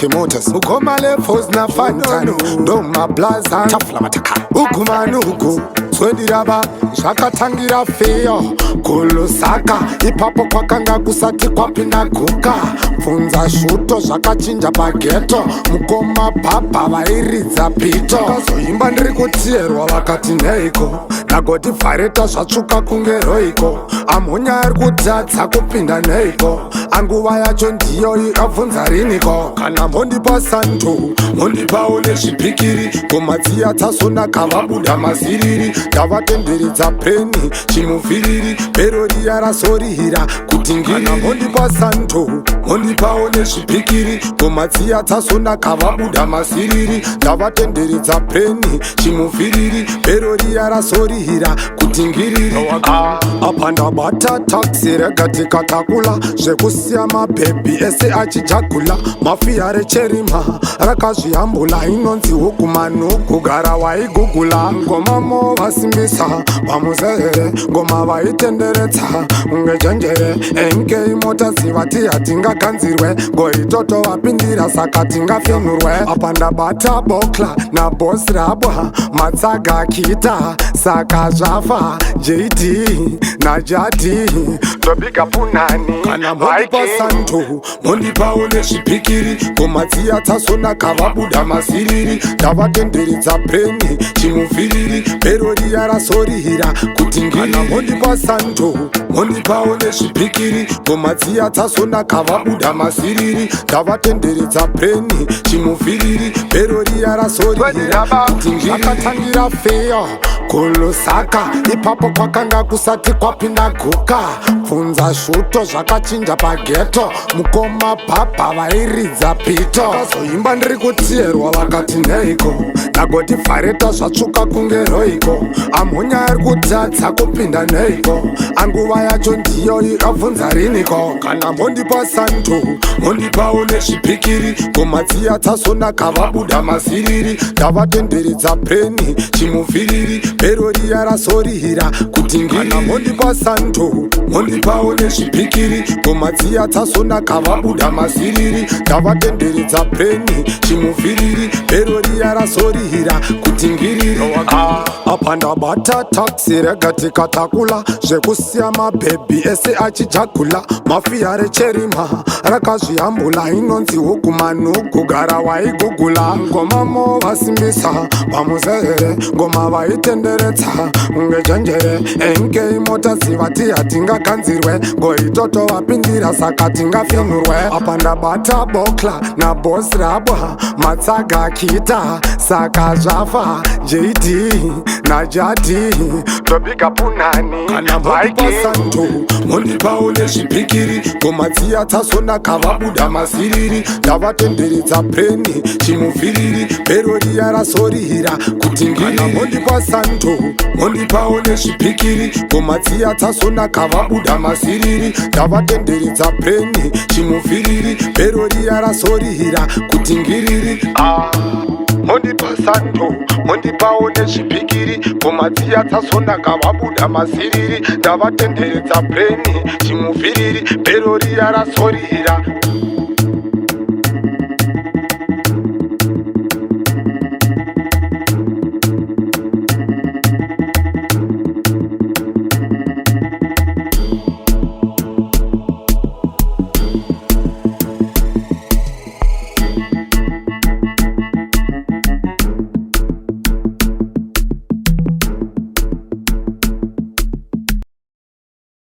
AK Motors ukoma levels na Fantano ndoma blaza tafla mataka ukumanuku swediraba zvakatangira feyo kulusaka ipapo kwakanga kusati kwapinda guka pfunza shuto zvakachinja pageto mukoma bhabha vairidza pito kazoimba ndiri kutierwa vakati neiko nagoti vhareta zvatsvuka kunge roiko amhonya ari kutadza kupinda neiko anguva yacho ndiyo ikabvunza riniko kana mondipa santu mondipawo nezvibhikiri gomadziya dzasonaka vabuda maziriri ndavatenderedza peni chimuvhiriri bhero riya rasorihira kuti ngiri mondipa santu mondipawo nezvibhikiri gomadziya dzasonaka vabuda maziriri ndavatenderedza peni chimuvhiriri bhero riya rasorihira kuti ngiriri apa ndabata taxi rega tikatakula zvekusiya mabhebhi ese achijagula mafiya recherima rakazvihambula inonzi hukumanuku gara waigugula ngoma movasimbisa vamuzere ngoma vaitenderedza ungejenjere enke imota zivati hatingaganzirwe ngoitoto vapindira saka tingafenurwe apa ndabata bokla nabosi rabwa matsaga akita saka zvafa JD najati ndobiga punani kana mondipa santu mondipawo nezvibhikiri gomadziya dzasonaka vabuda maziriri ndavatenderedza peni chimuvhiriri bhero riya rasorihira kuti ngiri mondipa santu mondipawo nezvibhikiri gomadziya dzasonaka vabuda maziriri ndavatenderedza peni chimuvhiriri bhero riya rasorihira kuti ngiri zvakatangira feyo kulusaka ipapo kwakanga kusati kwapinda guka pfunza shuto zvakachinja pageto mukoma bhabha vairidza pito kazoimba ndiri kutierwa vakati neiko nagoti vhareta zvatsvuka kunge roiko amhonya ari kutadza kupinda neiko anguva yacho ndiyo ikabvunza riniko kana mondipa santu mondipawo nezvibhikiri gomadziya dzasonaka vabuda maziriri ndavatenderedza peni chimuvhiriri bhero riya rasorihira kuti ngiri mondipa santu mondipawo nezvibhikiri gomadziya dzasonaka vabuda maziriri ndavatenderedza peni chimuvhiriri bhero riya rasorihira kuti ngiri apa ndabata taxi rega tikatakula zvekusiya mabhebhi ese achijagula mafiya recherima rakazvihambula inonzi hukumanuku gara waigugula ngoma movasimbisa vamuzere ngoma vaitenderedza ungejenjere enke imota zivati hatingaganzirwe ngoitoto vapindira saka tingafenurwe apa ndabata bokla nabosi rabwa matsaga akita saka zvafa JD najati ndobiga punani kana mondipa santu mondipawo nezvibhikiri gomadziya dzasonaka vabuda maziriri ndavatenderedza peni chimuvhiriri bhero riya rasorihira kuti ngiri mondipa santu mondipawo nezvibhikiri gomadziya dzasonaka vabuda maziriri ndavatenderedza peni chimuvhiriri bhero riya rasorihira kuti ngiriri mondipa santu mondipawo nezvibhikiri gomadziya dzasonaka vabuda maziriri ndavatenderedza peni chimuvhiriri bhero riya rasorihira